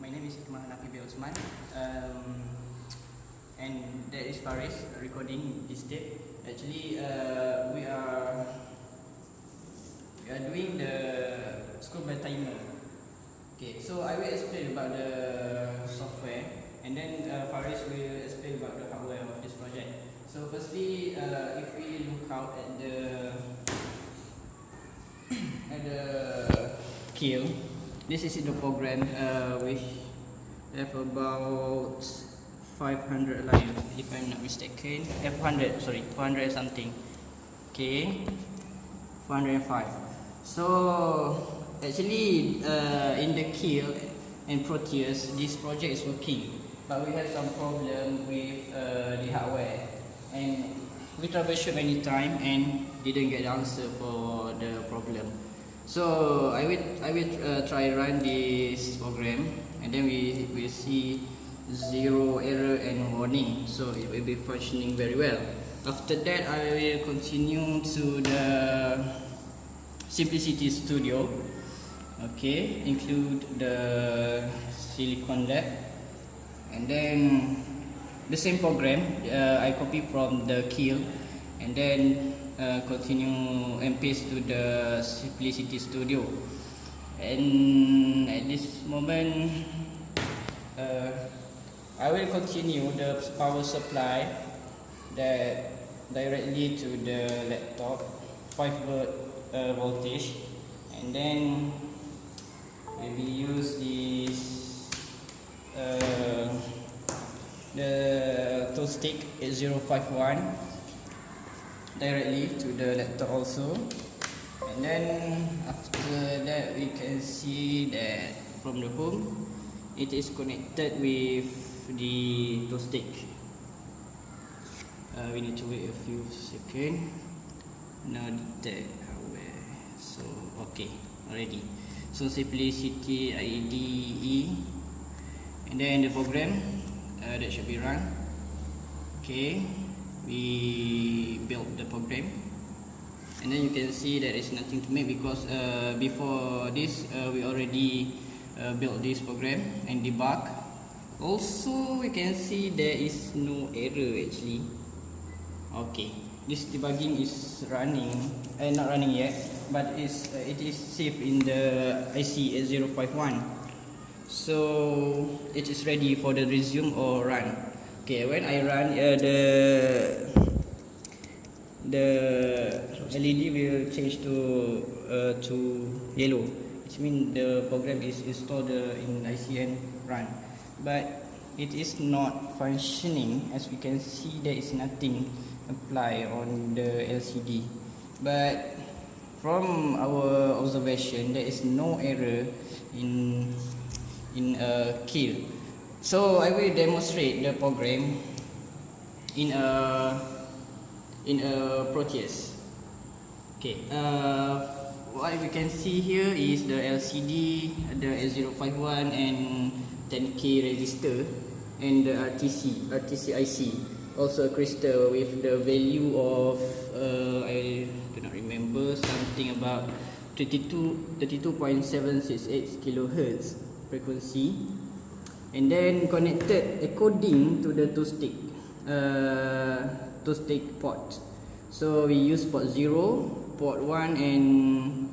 My name is Usman, and that is Faris recording this tape. Actually, we are doing the school by timer. Okay, so I will explain about the software, and then Faris will explain about the hardware of this project. So firstly, if we look out at the kill, this is the program which have about 500 lines, if I'm not mistaken. 400 something. Okay, 405. So actually, in the kill and Proteus, this project is working, but we have some problem with the hardware, and we troubleshoot many time and didn't get the answer for the problem. So I will try run this program, and then we will see zero error and warning, so it will be functioning very well. After that, I will continue to the Simplicity Studio. Okay, include the Silicon Lab, and then the same program I copy from the kill, and then continue and paste to the Simplicity Studio. And at this moment, I will continue the power supply that directly to the laptop, 5V voltage, and then maybe use this the tool stick 8051 directly to the laptop also. And then after that, we can see that from the home it is connected with the tool stick. We need to wait a few seconds. Now detect hardware. So okay, already. So Simplicity IDE, and then the program that should be run. Okay, we built the program, and then you can see there is nothing to make because before this we already built this program and debug. Also, we can see there is no error actually. Okay, this debugging is running, not running yet, but it is safe in the IC 8051. So it is ready for the resume or run. Okay, when I run, the LED will change to yellow, which means the program is installed in IC and run, but it is not functioning. As we can see, there is nothing applied on the LCD, but from our observation, there is no error in kill. So I will demonstrate the program in a Proteus. Okay, what we can see here is the LCD, the 8051 and 10K resistor, and the RTC IC, also a crystal with the value of I do not remember, something about 32.768 kilohertz frequency, and then connected according to the two stick port. So we use port 0, port 1 and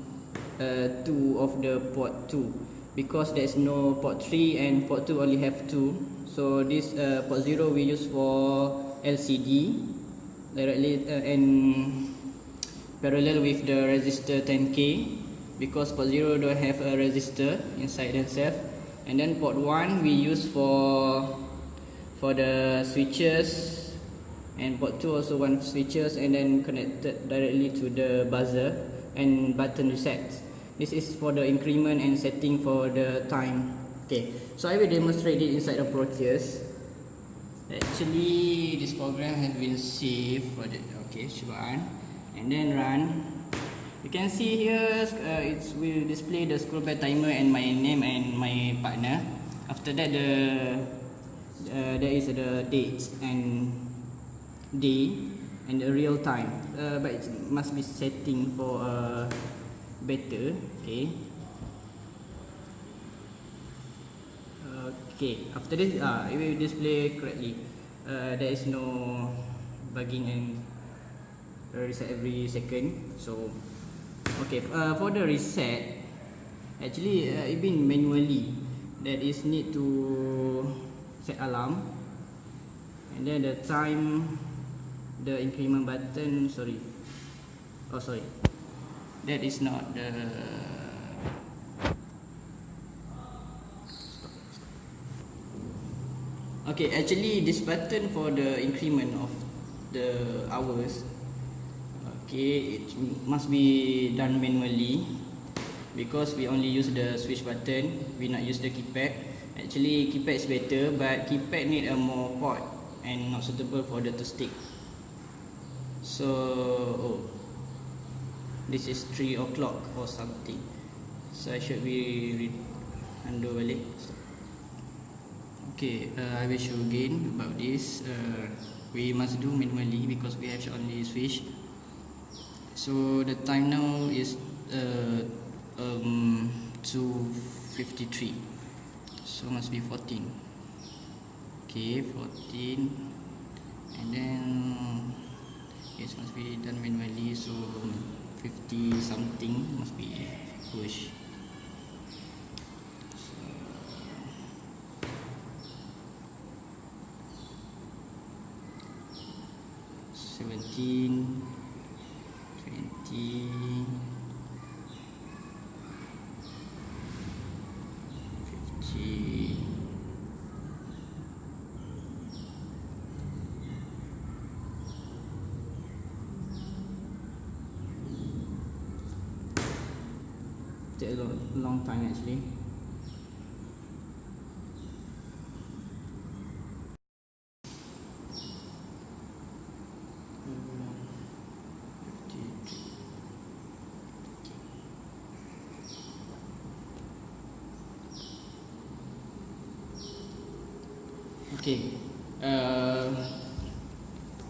2 of the port 2, because there is no port 3 and port 2 only have 2. So this port 0 we use for LCD directly and parallel with the resistor 10K, because port 0 don't have a resistor inside themselves. And then port 1 we use for the switches, and port 2 also one switches, and then connected directly to the buzzer and button reset. This is for the increment and setting for the time. Okay, so I will demonstrate it inside the Proteus. Actually, this program has been saved for the Shubhaan, and then run. You can see here it will display the scroll by timer and my name and my partner. After that, there is the date and day and the real time, but it must be setting for better. Okay, Okay, after this, it will display correctly. There is no bugging and reset every second. So, okay, for the reset, actually it been manually. That is need to set alarm, and then the time, the increment button. Sorry, that is not the. Okay, actually this button for the increment of the hours, okay, it must be done manually because we only use the switch button, we not use the keypad. Actually keypad is better, but keypad need a more port and not suitable for the to stick. So this is 3 o'clock or something, so I should be undo balik. Okay, I will show again about this. We must do manually because we have only switch. So the time now is 2:53. So must be 14. Okay, 14, and then it must be done manually. So 50 something must be push. 17, 20, 50. Take a long time actually. Okay,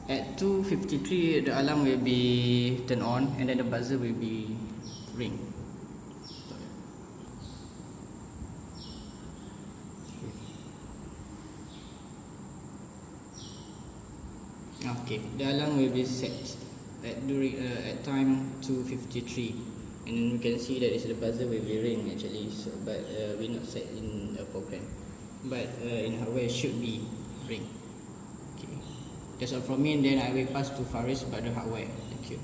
at 2:53 the alarm will be turned on and then the buzzer will be ring. Okay, the alarm will be set at time 2:53, and then we can see that the buzzer will be ring actually. So, but we not set in a program. But in hardware it should be ring. Okay, that's all from me, and then I will pass to Faris about the hardware. Thank you.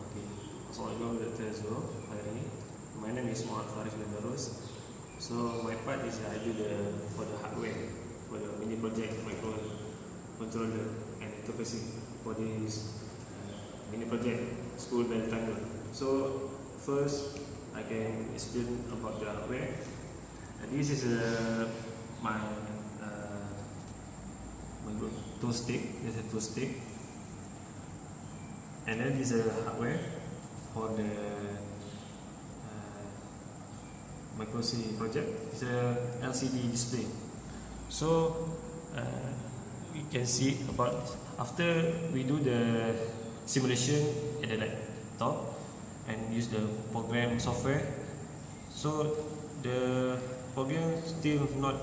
Okay, Assalamualaikum warahmatullahi wabarakatuh. My name is Muhammad Faris bin Darus. So my part is I do for the hardware for the mini project microcontroller and interfacing for this mini project school bell timer. So first I can explain about the hardware. This is my tool stick. This is a tool stick, and then this is a hardware for the microC project. It's a LCD display. So we can see about after we do the simulation at the laptop and use the program software, so the program still not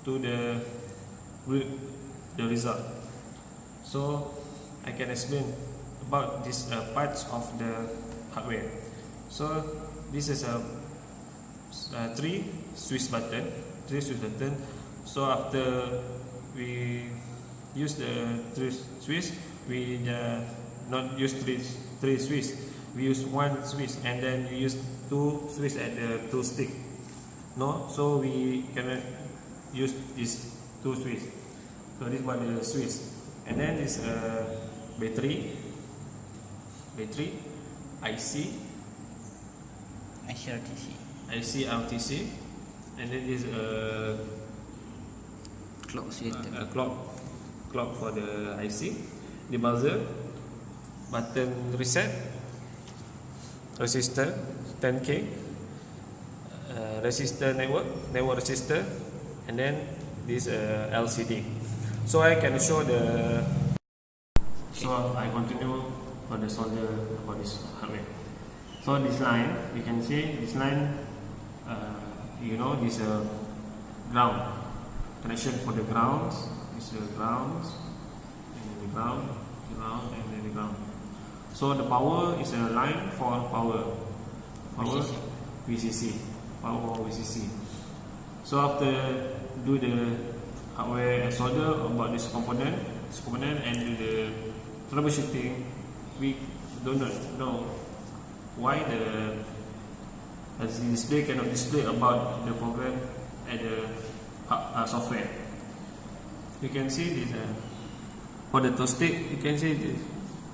to the result. So I can explain about this parts of the hardware. So this is a 3 switch button. So after we use the 3 switch, we not use 3 switch. We use 1 switch, and then we use 2 switch at the 2 stick. No, so we cannot use this 2 switch. So this one the switch, and then this battery, IC RTC, and then this clock for the IC, the buzzer, button reset, resistor 10K, resistor network resistor, and then this LCD. So I can show the. So I continue for the solder for this hardware. So this line, you can see this line, this ground connection for the grounds. This grounds, and then the ground, and then the ground. So the power is a line for power VCC, power VCC. So after do the hardware solder about this component, and do the troubleshooting, we don't know why the LCD display cannot display about the program and the software. You can see this for the toolstick. You can see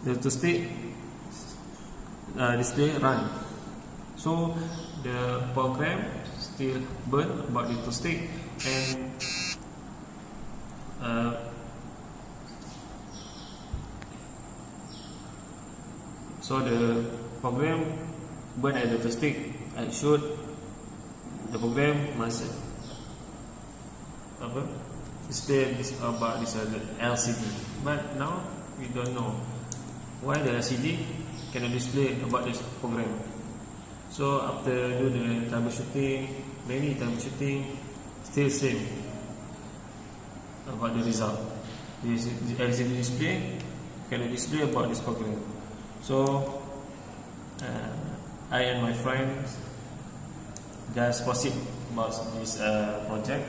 the toolstick display run. So the program still burn about the toolstick, and so the program burn at the toolstick. I should the program must display this about this LCD, but now we don't know why the LCD cannot display about this program. So after do the many troubleshooting, still same about the result. This LCD display cannot display about this program. So I and my friends just proceed about this project,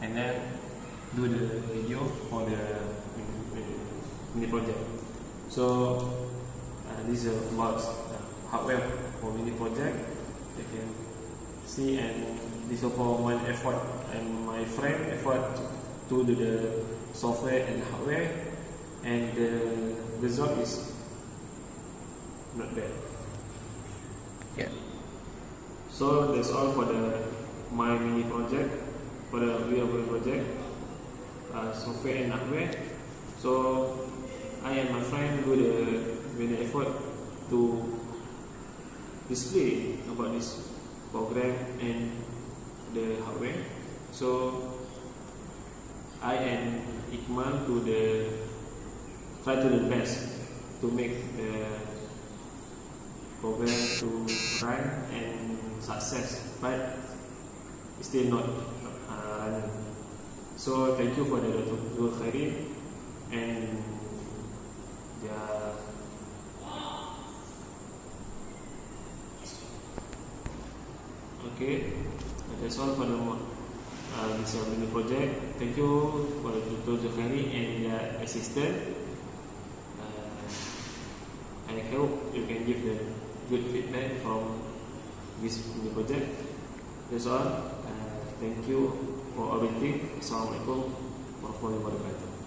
and then do the video for the mini project. So this is about hardware for mini project. You can see, and this is for my effort and my friend effort to do the software and hardware, and the result is not bad. Yeah. So that's all for my mini project, for the viva project, software and hardware. So I and my friend do the many effort to display about this program and the hardware. So I and Ikmal try to the best to make the program to run and success, but still not running. So thank you for the Dr. Khairi and okay, that's all for this mini project. Thank you for Dr. Khairi and the assistant. I hope you can give the good feedback from this mini project. That's all. Thank you for everything. Assalamualaikum warahmatullahi wabarakatuh.